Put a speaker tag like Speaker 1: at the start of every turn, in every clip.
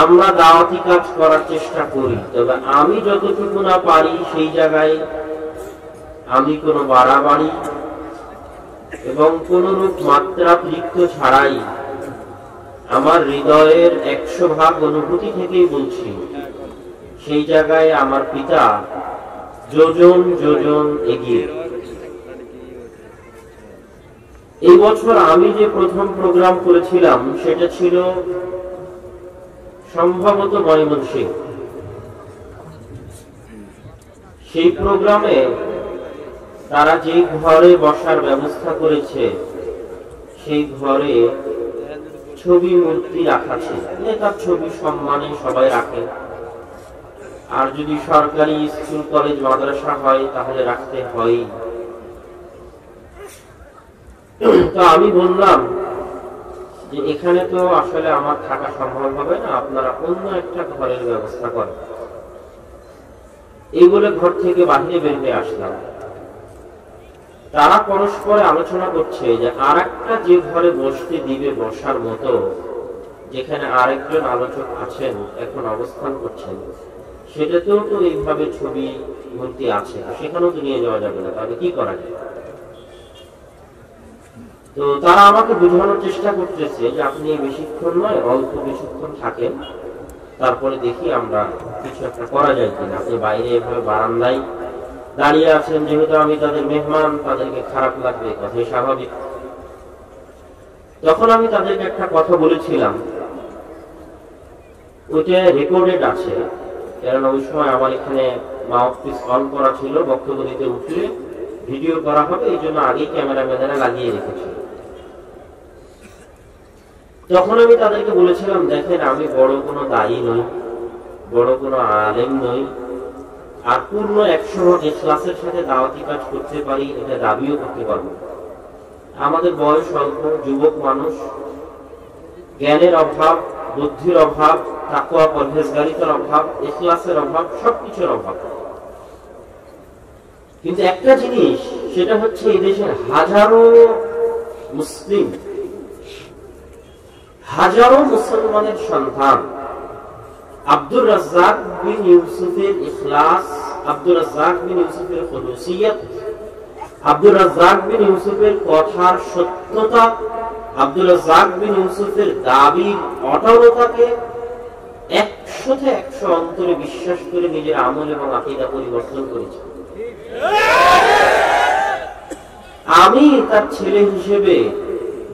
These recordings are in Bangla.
Speaker 1: আমরা দাওয়াতি কাজ করার চেষ্টা করি, তবে আমি যতটুকু না পারি সেই জায়গায় আমি কোনো বাড়াবাড়ি এবং কোনরূপ মাত্রাতিরিক্ত ছাড়াই আমার হৃদয়ের 100% অনুভূতি থেকেই বলছি, সেই জায়গায় আমার পিতা যোজন যোজন এগিয়ে। এই বছর আমি যে প্রথম প্রোগ্রাম করেছিলাম সেটা ছিল সম্ভবত ময়মনসিংহ। সেই প্রোগ্রামে তারা যে ঘরে বসার ব্যবস্থা করেছে সেই ঘরে ছবি মূর্তি রাখা ছিল। নেতার ছবি সম্মানে সবাই রাখে, আর যদি সরকারি স্কুল কলেজ মাদ্রাসা হয় তাহলে রাখতে হয়। তো আমি বললাম যে এখানে তো আসলে আমার থাকা সম্ভব হবে না, আপনারা অন্য একটা ঘরের ব্যবস্থা করেন। এই বলে ঘর থেকে বাহিরে বের হয়ে আসলাম। তারা পরস্পরে আলোচনা করছে যে আরেকটা যে ঘরে বসতে দিবে বসার মতো, যেখানে আরেকজন আলোচক আছেন এখন অবস্থান করছেন, সেটাতেও তো এইভাবে ছবি মূর্তি আছে, সেখানেও তো নিয়ে যাওয়া যাবে না, তাহলে কি করা যায়? তো তারা আমাকে বোঝানোর চেষ্টা করতেছে যে আপনি বেশিক্ষণ নয়, অল্প কিছুক্ষণ থাকেন, তারপরে দেখি আমরা কিছু একটা করা যায় কিনা। আপনি বাইরে এভাবে বারান্দায় দাঁড়িয়ে আছেন, যেহেতু আমি তাদের মেহমান, তাদেরকে খারাপ লাগবে, কথাই স্বাভাবিক। তখন আমি তাদেরকে একটা কথা বলেছিলাম, ওইটা রেকর্ডেড আছে, কারণ ওই সময় আমার এখানে মাউথপিস অন করা ছিল, বক্তব্য দিতে উঠলে ভিডিও করা হবে, এই জন্য আগেই ক্যামেরাম্যানেরা লাগিয়ে রেখেছিল। তখন আমি তাদেরকে বলেছিলাম, দেখেন আমি বড় কোনো দায়ী নই, বড় কোনো আলেম নই, আর পূর্ণ 100% ইখলাসের সাথে দাওয়াতি কাজ করতে পারি এটা দাবিও করতে পারবো। আমাদের বয়স অল্প, যুবক মানুষ, জ্ঞানের অভাব, বুদ্ধির অভাব, তাকওয়া পরহেজগারিতার অভাব, ইখলাসের অভাব, সবকিছুর অভাব। কিন্তু একটা জিনিস, সেটা হচ্ছে এই দেশের হাজারো মুসলিম, হাজারো মুসলমানের সন্তান আব্দুর রাজ্জাক বিন ইউসুফের ইখলাস, আব্দুর রাজ্জাক বিন ইউসুফের খুলুসিয়ত, আব্দুর রাজ্জাক বিন ইউসুফের কথার সত্যতা, আব্দুর রাজ্জাক বিন ইউসুফের দাবির অটলতাকে 100% অন্তরে বিশ্বাস করে নিজের আমল এবং আকীদা পরিবর্তন করেছে। আমি তার ছেলে হিসেবে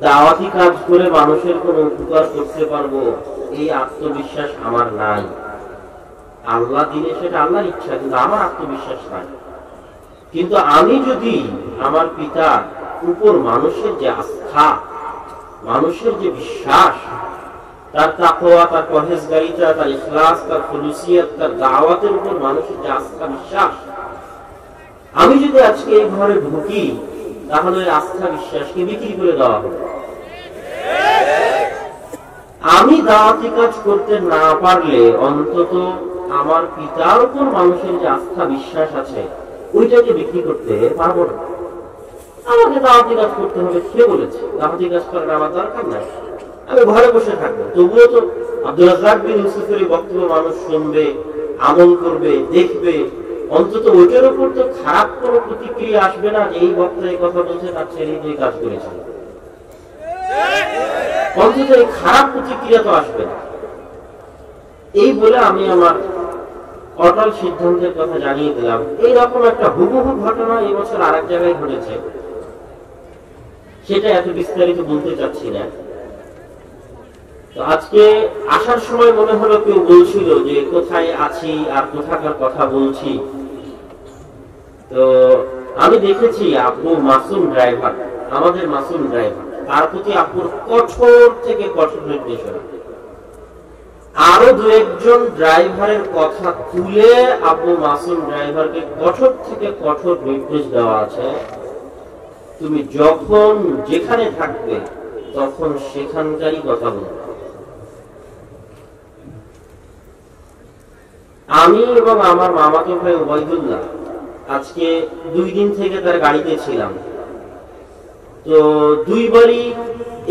Speaker 1: দাওয়াতি কাজ করে মানুষের কোন উপকার করতে পারবো এই আত্মবিশ্বাস আমার নাই। আল্লাহ দিলে সেটা আল্লাহর ইচ্ছা, কিন্তু আমার আত্মবিশ্বাস নাই। কিন্তু আমি যদি আমার পিতার উপর মানুষের যে আস্থা, মানুষের যে বিশ্বাস, তার তাকওয়া, তার পরহেজগারিতা, তার ইখলাস, তার খুলুসিয়ত, তার দাওয়াতের উপর মানুষের যে আস্থা বিশ্বাস, আমি যদি আজকে এই ঘরে ঢুকি তাহলে ওই আস্থা বিশ্বাসকে বিক্রি করে দেওয়া হবে। আমি দাওয়াতি কাজ করতে না পারলে অন্তত আমার পিতার উপর মানুষের যে আস্থা বিশ্বাস আছে ওইটাকে বিক্রি করতে পারবো না। আমাকে দাওয়াতি কাজ করতে হবে, কে বলেছে? দাওয়াতি কাজ করার আমার দরকার নাই, আমি ঘরে বসে থাকবো। তবুও তো আব্দুর রাজ্জাক বিন ইউসুফের বক্তব্য মানুষ শুনবে, আমল করবে, দেখবে, অন্তত ওইটার উপর তো খারাপ কোনো প্রতিক্রিয়া আসবে না যে এই বক্তা এই কথা বলছে, তার ছেলে যে কাজ করেছে, অন্তত এই খারাপ প্রতিক্রিয়া তো আসবে না। এই বলে আমি আমার অটল সিদ্ধান্তের কথা জানিয়ে দিলাম। এইরকম একটা হুবহু ঘটনা এই বছর আরেক জায়গায় ঘটেছে, সেটা এত বিস্তারিত বলতে চাচ্ছি না। তো আজকে আসার সময় মনে হলো কেউ বলছিল যে কোথায় আছি আর কোথাকার কথা বলছি। তো আমি দেখেছি আব্বু মাসুম ড্রাইভার, আমাদের মাসুম ড্রাইভার, তার প্রতি আব্বুর কঠোর থেকে কঠোর নির্দেশনা। আরো দু একজন ড্রাইভারের কথা তুলে আব্বু মাসুম ড্রাইভারকে কঠোর থেকে কঠোর নির্দেশ দেওয়া আছে, তুমি যখন যেখানে থাকবে তখন সেখানকারই কথা বলবে। আমি এবং আমার মামাতো ভাই ওবায়দুল্লাহ আজকে 2 দিন থেকে তার গাড়িতে ছিলাম। তো 2 বারই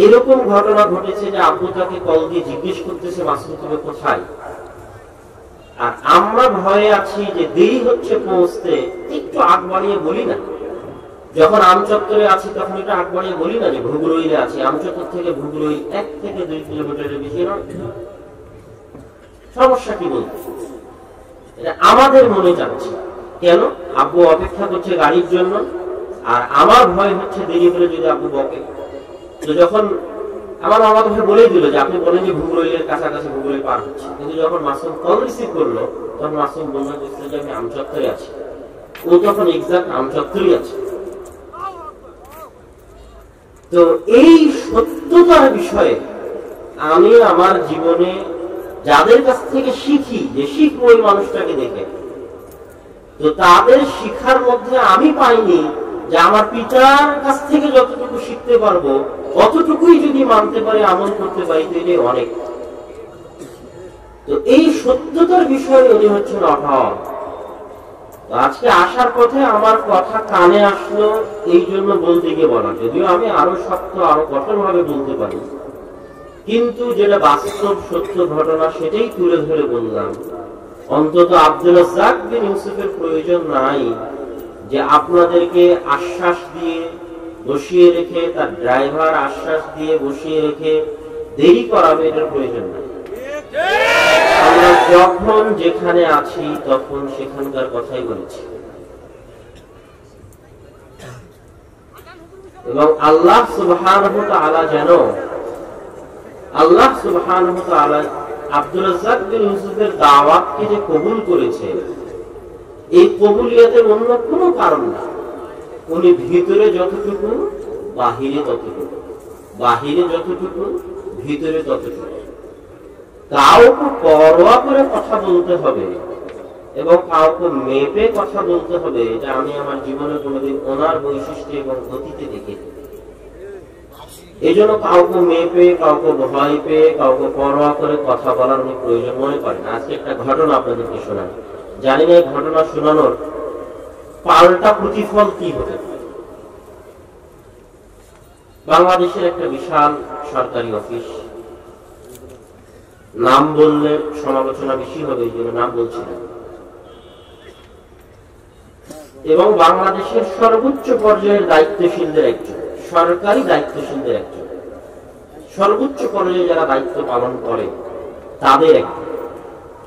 Speaker 1: এরকম ঘটনা ঘটেছে যে আব্বু তাকে কল দিয়ে জিজ্ঞেস করতেছে, মাসুদ তুমি কোথায়? আর আমরা ভয়ে আছি যে দেরি হচ্ছে পৌঁছতে, একটু আগ বাড়িয়ে বলি না। যখন আমচত্বরে আছি তখন এটা আগ বাড়িয়ে বলি না যে ভুগুরইলে আছি। আমচত্বর থেকে ভুগুরই 1 থেকে 2 কিলোমিটারের বেশি নয়। সমস্যা কি বলতে? এটা আমাদের মনে যাচ্ছে কেন? আব্বু অপেক্ষা করছে গাড়ির জন্য, আর আমার ভয় হচ্ছে দেরি হলে যদি আব্বু বকে। তো যখন আমার মামা তোকে বলেই দিল যে আপনি বলেন যে ভুগুরইলের কাছাকাছি, ভুগুরই পার হচ্ছে, কিন্তু যখন মাসুম কল রিসিভ করলো তখন মাসুম বন্ধু করছে যে আমি আমচত্বরে আছি। ও তখন এক্সাক্ট আমচত্বরই আছে। তো এই সত্যতার বিষয়ে আমি আমার জীবনে যাদের কাছ থেকে শিখি, যে শিখবো ওই মানুষটাকে দেখে, তো তাদের শিখার মধ্যে আমি পাইনি যে আমার পিতার কাছ থেকে যতটুকু শিখতে পারবো অতটুকুই যদি মানতে পারি, আমল করতে পারি, তো এটাই অনেক। তো এই সত্যতার বিষয়ে উনি হচ্ছেন অঢল। আজকে আসার পথে আমার কথা কানে আসলো, এই জন্য বলতে গিয়ে বলা, যদিও আমি আরো শক্ত আরো কঠোর ভাবে বলতে পারি, কিন্তু যেটা বাস্তব সত্য ঘটনা সেটাই তুলে ধরে বললাম। অন্তত আব্দুল রাজ্জাক বিন ইউসুফের প্রয়োজন নাই যে আপনাদেরকে আশ্বাস দিয়ে বসিয়ে রেখে, তার ড্রাইভার আশ্বাস দিয়ে বসিয়ে রেখে দেরি করাবে, এটার প্রয়োজন নাই। আমরা যখন যেখানে আছি তখন সেখানকার কথাই বলেছি, এবং আল্লাহ সুবহানাহু ওয়া তাআলা যেন আব্দুল রাজ্জাক বিন ইউসুফের দাওয়াতকে যে কবুল করেছে, এই কবুলিয়তের অন্য কোনো কারণ না। উনি ভিতরে যতটুকু বাহিরে ততটুকু, বাহিরে যতটুকু ভিতরে ততটুকু। কাউকে পরোয়া করে কথা বলতে হবে এবং কাউকে মেপে কথা বলতে হবে, এটা আমি আমার জীবনে কোনোদিন ওনার বৈশিষ্ট্য এবং গতিতে দেখিনি। এই জন্য কাউকে মেপে, কাউকে ভয় পেয়ে, কাউকে পরোয়া করে কথা বলার উনি প্রয়োজন মনে করেন। আজকে একটা ঘটনা আপনাদেরকে শোনান, জানি না এই ঘটনা শোনানোর পাল্টা প্রতিফল কি হবে। বাংলাদেশের একটা বিশাল সরকারি অফিস, নাম বললে সমালোচনা বেশি হবে, এই জন্য নাম বলছি না, এবং বাংলাদেশের সর্বোচ্চ পর্যায়ের দায়িত্বশীলদের একজন, সরকারি দায়িত্বশীলদের একজন, সর্বোচ্চ পর্যায়ে যারা দায়িত্ব পালন করে তাদের একজন।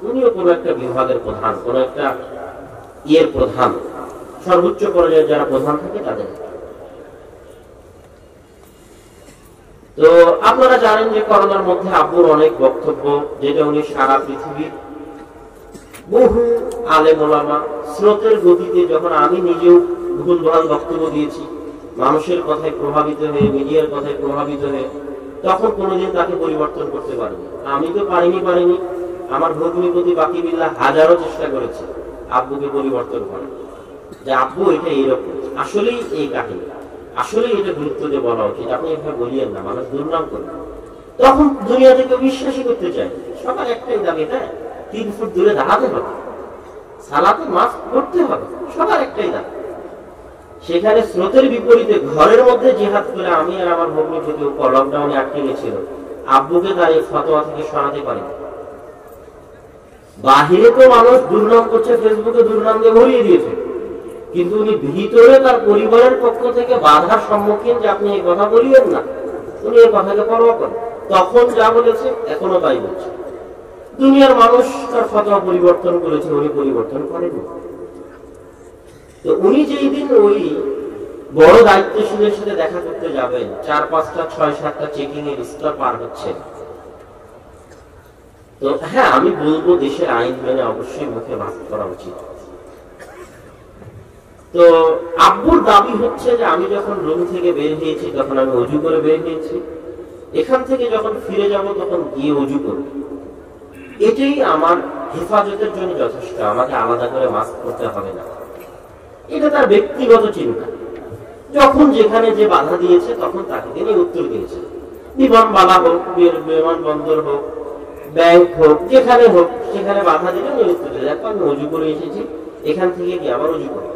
Speaker 1: উনিও কোনো একটা বিভাগের প্রধান, কোনো একটা ইয়ের প্রধান, সর্বোচ্চ পর্যায়ে যারা প্রধান থাকে তাদের। তো আপনারা জানেন যে করোনার মধ্যে আব্বুর অনেক বক্তব্য, যেটা উনি সারা পৃথিবীর বহু আলেম ওলামা স্রোতের গতিতে, যখন আমি নিজেও ভুলভাল বক্তব্য দিয়েছি মানুষের কথায় প্রভাবিত হয়ে, মিডিয়ার কথায় প্রভাবিত হয়ে, তখন কোনোদিন তাকে পরিবর্তন করতে পারিনি। আমি তো পারিনি, আমার ভগ্নিপতি বাকি বিল্লাহ হাজারো চেষ্টা করেছে আব্বুকে পরিবর্তন করার, যে আব্বু এটা এইরকম, আসলেই এই কাহিনী, আসলেই এটা গুরুত্ব দিয়ে বলা উচিত, আপনি এভাবে বলিয়েন না, মানুষ দুর্নাম করবে। তখন দুনিয়া থেকে বিশ্বাসই করতে চায়। সবার একটাই দাবি, হ্যাঁ 3 ফুট দূরে দাঁড়াতে হবে, সালাতে মাস্ক করতে হবে, সবার একটাই দাবি। সেখানে স্রোতের বিপরীতে ঘরের মধ্যে জিহাদ করে আমি আর আমার ভগ্নিপতি লকডাউনে আটকে গেছিল, আব্বুকে তার এই ফতোয়া থেকে সরাতে পারেনি। বাহিরে তো মানুষ দুর্নাম করছে, ফেসবুকে দুর্নাম দিয়ে ভরিয়ে দিয়েছে, কিন্তু উনি ভিতরে তার পরিবারের পক্ষ থেকে বাধার সম্মুখীন যে আপনি এই কথা বলিয়েন না, উনি এই কথাকে পরোয়া করেন। তখন যা বলেছে এখনো তাই বলছে। দুনিয়ার মানুষ তার ফতোয়া পরিবর্তন করেছে, উনি পরিবর্তন করেননি। তো উনি যেই দিন ওই বড় দায়িত্বশীলের সাথে দেখা করতে যাবেন, 4, 5টা 6, 7টা চেকিং এর স্তর পার হচ্ছে, তো হ্যাঁ আমি বলবো দেশের আইন মেনে অবশ্যই মুখে মাস্ক করা উচিত। তো আব্বুর দাবি হচ্ছে যে আমি যখন রুম থেকে বের হয়েছি তখন আমি অজু করে বের হয়েছি, এখান থেকে যখন ফিরে যাব তখন গিয়ে অজু করব, এটাই আমার হেফাজতের জন্য যথেষ্ট, আমাকে আলাদা করে মাস্ক করতে হবে না। এটা তার ব্যক্তিগত চিন্তা। যখন যেখানে যে বাধা দিয়েছে তখন তাকে তিনি উত্তর দিয়েছে। বিমানবালা হোক, বিমানবন্দর হোক, ব্যাংক হোক, যেখানে হোক, সেখানে বাধা দিলে উনি উত্তর দিলেন, আমি অজু করে এসেছি, এখান থেকে কি আবার অজু করবো।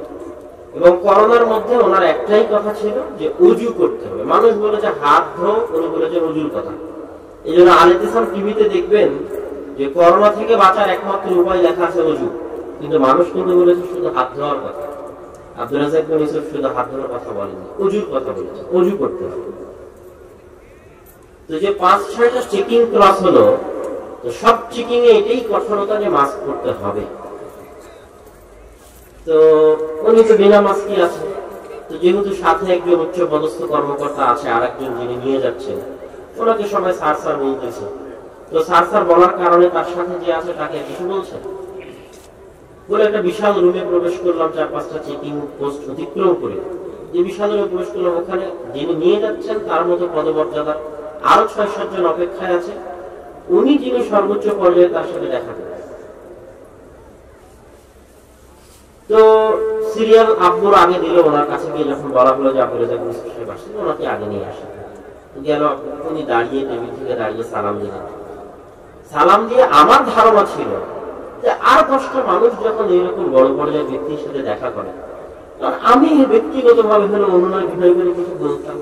Speaker 1: এবং করোনার মধ্যে ওনার একটাই কথা ছিল যে উজু করতে হবে। মানুষ বলে যে হাত ধো, উনি বলেছেন উজুর কথা। এই জন্য আল-ইতিসাম টিভিতে দেখবেন যে করোনা থেকে বাঁচার একমাত্র উপায় লেখা আছে উজু, কিন্তু মানুষ কিন্তু বলেছে শুধু হাত ধোয়ার কথা। আব্দুল রাজ্জাক বিন ইউসুফ শুধু হাত ধোয়ার কথা বলেনি, উজুর কথা বলেছে, উজু করতে হবে। তো যে 5-6টা চেকিং ক্লাস হলো, তো সব চেকিং এ এটাই কঠোরতা যে মাস্ক পরতে হবে। তো উনি তো বিনা মাস্কই আছে। তো যেহেতু সাথে একজন উচ্চ পদস্থ কর্মকর্তা আছে, আর একজন যিনি নিয়ে যাচ্ছেন, ওনাকে সবাই স্যার স্যার বলতেছে। তো স্যার স্যার বলার কারণে তার সাথে যে আছে তাকে কিছু বলছে বলে একটা বিশাল রুমে প্রবেশ করলাম, 4-5টা চেকিং পোস্ট অতিক্রম করে যে বিশাল রুমে প্রবেশ করলাম, ওখানে যিনি নিয়ে যাচ্ছেন তার মতো পদমর্যাদা আরো 6-7 জন অপেক্ষায় আছে। উনি যিনি সর্বোচ্চ পর্যায়ে, তার সাথে দেখা করে। তো সিরিয়াল আব্বুর আগে দিল, ওনার কাছে গিয়ে যখন বলা হলো যে আব্বুর সাহেব আসছেন, ওনাকে আগে নিয়ে আসে গেল। উনি দাঁড়িয়ে টেবিল থেকে দাঁড়িয়ে সালাম দিলেন। সালাম দিয়ে আমার ধারণা ছিল যে আর 10টা মানুষ যখন এইরকম বড় পর্যায়ের ব্যক্তির সাথে দেখা করে, আমি ব্যক্তিগত ভাবে হলো অনুনয় বিনয় করে কিছু বলতাম,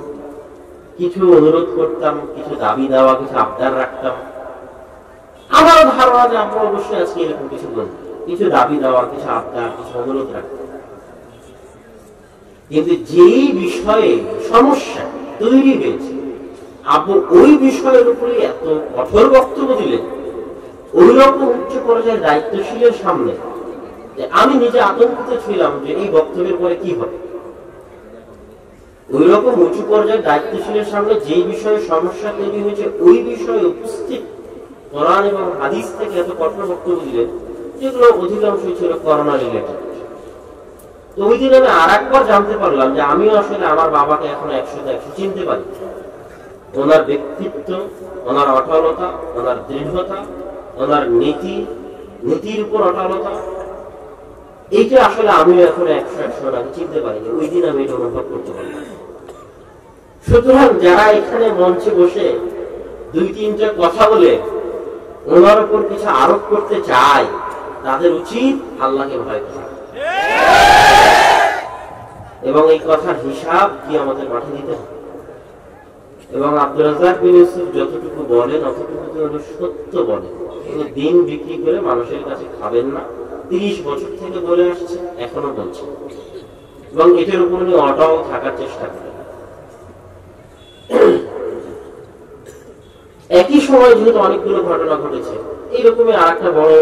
Speaker 1: কিছু অনুরোধ করতাম, কিছু দাবি দেওয়া, কিছু আবদার রাখতাম। আমারও ধারণা যে আমরা অবশ্যই আজকে এরকম কিছু বলতাম, কিছু দাবি দেওয়া, কিছু আবদার, কিছু অনুরোধ রাখতাম। কিন্তু যেই বিষয়ে সমস্যা তৈরি হয়েছে, আপনি ওই বিষয়ের উপরে এত কঠোর বক্তব্য দিলেন, ওই রকম উচ্চ পর্যায়ের দায়িত্বশীলের সামনে, যে আমি নিজে আতঙ্কিত ছিলাম যে এই বক্তব্যের পরে কি হবে। ওই রকম উঁচু পর্যায়ের দায়িত্বশীলের সামনে যেই বিষয়ে সমস্যা তৈরি হয়েছে, ওই বিষয়ে উপস্থিত কোরআন এবং হাদিস থেকে এত কঠোর বক্তব্য দিলেন, যেগুলো অধিকাংশই ছিল করোনা রিলেটেড। তো ওই দিন আমি আর একবার জানতে পারলাম যে আমিও আসলে আমার বাবাকে এখন 100-100 চিনতে পারি। ওনার ব্যক্তিত্ব, ওনার অটলতা, ওনার দৃঢ়তা, ওনার নীতির উপর অটলতা, এইটা আসলে আমিও এখন 100-100 চিনতে পারিনি। ওই দিন আমি এটা অনুভব করতে পারলাম। সুতরাং যারা এখানে মঞ্চে বসে 2-3টা কথা বলে ওনার উপর কিছু আরোপ করতে চায়, তাদের উচিত আল্লাহকে ভয় করা এবং এই কথার হিসাব কি আমাদের মাঠে দিতে হবে। এবং আব্দুর রাজ্জাক বিন ইউসুফ যতটুকু বলেন অতটুকু উনি সত্য বলেন। তিনি দিন বিক্রি করে মানুষের কাছে খাবেন না, 30 বছর থেকে বলে আসছে, এখনো বলছেন, এবং এটার উপর উনি অটল থাকার চেষ্টা করেন। একই সময় যেহেতু অনেকগুলো ঘটনা ঘটেছে, এইরকমই আর একটা বড়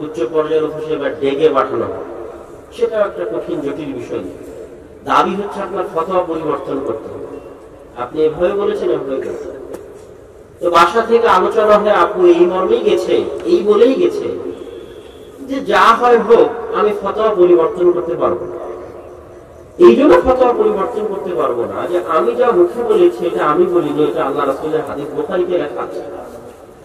Speaker 1: উচ্চ পর্যায়ের অফিসে এবার ডেকে পাঠানো হয়, সেটাও একটা কঠিন জটিল বিষয়। দাবি হচ্ছে আপনার ফতোয়া পরিবর্তন করতে হবে। আপনি এভাবে বলেছেন, এভাবে বলেছেন। তো বাসা থেকে আলোচনা হয়, আপু এই মর্মেই গেছে, এই বলেই গেছে যে যা হয় হোক, আমি ফতোয়া পরিবর্তন করতে পারবো না। এই জন্য ফতোয়া পরিবর্তন করতে পারবো না যে আমি যা মুখে বলেছি এটা আমি বলিনি, এটা আল্লাহ রাসূলের হাদিস, বুখারীতে লেখা আছে।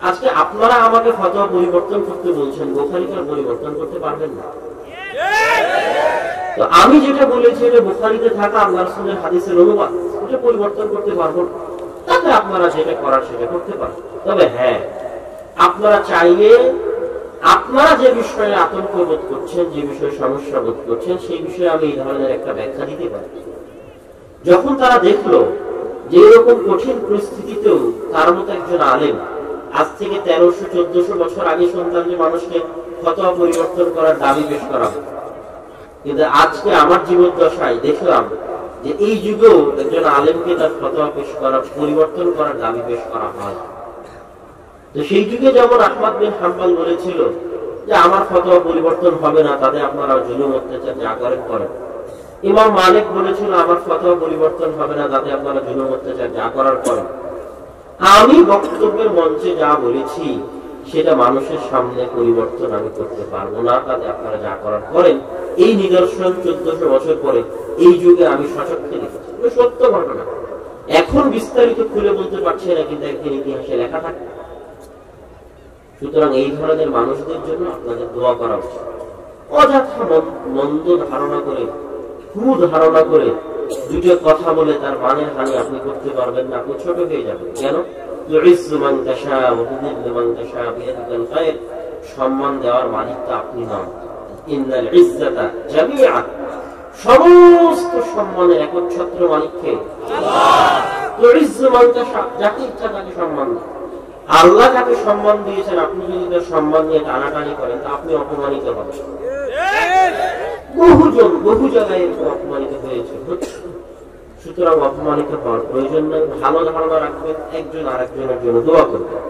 Speaker 1: আজকে আপনারা আমাকে ফতোয়া পরিবর্তন করতে বলছেন, বুখারীতে পরিবর্তন করতে পারবেন না। তো আমি যেটা বলেছি এটা বুখারীতে থাকা আল্লাহ রাসূলের হাদিসের অনুবাদ, এটা পরিবর্তন করতে পারবো না। তাতে আপনারা যেটা করার সেটা করতে পারেন। তবে হ্যাঁ, আপনারা চাইলে আপনারা যে বিষয়ে আতঙ্ক বোধ করছেন, যে বিষয়ে সমস্যা বোধ করছেন, সেই বিষয়ে আমি এই ধরনের একটা ব্যাখ্যা দিতে পারি। যখন তারা দেখলো যে এরকম কঠিন পরিস্থিতিতেও তার মতো একজন আলেম, আজ থেকে 1300-1400 বছর আগে শুনতাম যে মানুষকে ফতোয়া পরিবর্তন করার দাবি পেশ করা হয়, কিন্তু আজকে আমার জীবদ্দশায় দেখলাম যে এই যুগেও একজন আলেমকে তার ফতোয়া পেশ করা, পরিবর্তন করার দাবি পেশ করা হয়। তো সেই যুগে যেমন আহমদ বিন হাম্বল বলেছিল যে আমার ফতোয়া পরিবর্তন হবে না, তাতে আপনারা জুলুম অত্যাচার যা করেন করেন। ইমাম মালিক বলেছিল আমার ফতোয়া পরিবর্তন হবে না, তাতে আপনারা জুলুম অত্যাচার যা করার করেন। আমি বক্তব্যের মঞ্চে যা বলেছি সেটা মানুষের সামনে পরিবর্তন আমি করতে পারবো না, তাতে আপনারা যা করার করেন। এই নিদর্শন 1400 বছর পরে এই যুগে আমি সচক্ষে দেখেছি, সত্য ঘটনা। এখন বিস্তারিত খুলে বলতে পারছি না, কিন্তু একদিন ইতিহাসে লেখা থাকে। সুতরাং এই ধরনের মানুষদের জন্য আপনাদের দোয়া করা উচিত। অযথা মন্দ ধারণা করে, কুধারণা করে, দুটো কথা বলে তার মানে হানি আপনি করতে পারবেন না, আপনি ছোট হয়ে যাবেন। কেন? সম্মান দেওয়ার মালিক তো আপনি নন। ইন্নাল ইজ্জাতা জামিআ, সমস্ত সম্মানের একচ্ছত্র মালিককে যাকে ইচ্ছা তাকে সম্মান দেয়। আল্লাহ যাকে সম্মান দিয়েছেন, আপনি যদি তার সম্মান নিয়ে টানাটানি করেন তা আপনি অপমানিত হবেন। বহু জায়গায় অপমানিত হয়েছে। সুতরাং অপমানিত হওয়ার প্রয়োজন নেই। ভালো ধারণা রাখবেন, একজন আরেকজনের জন্য দোয়া করবেন।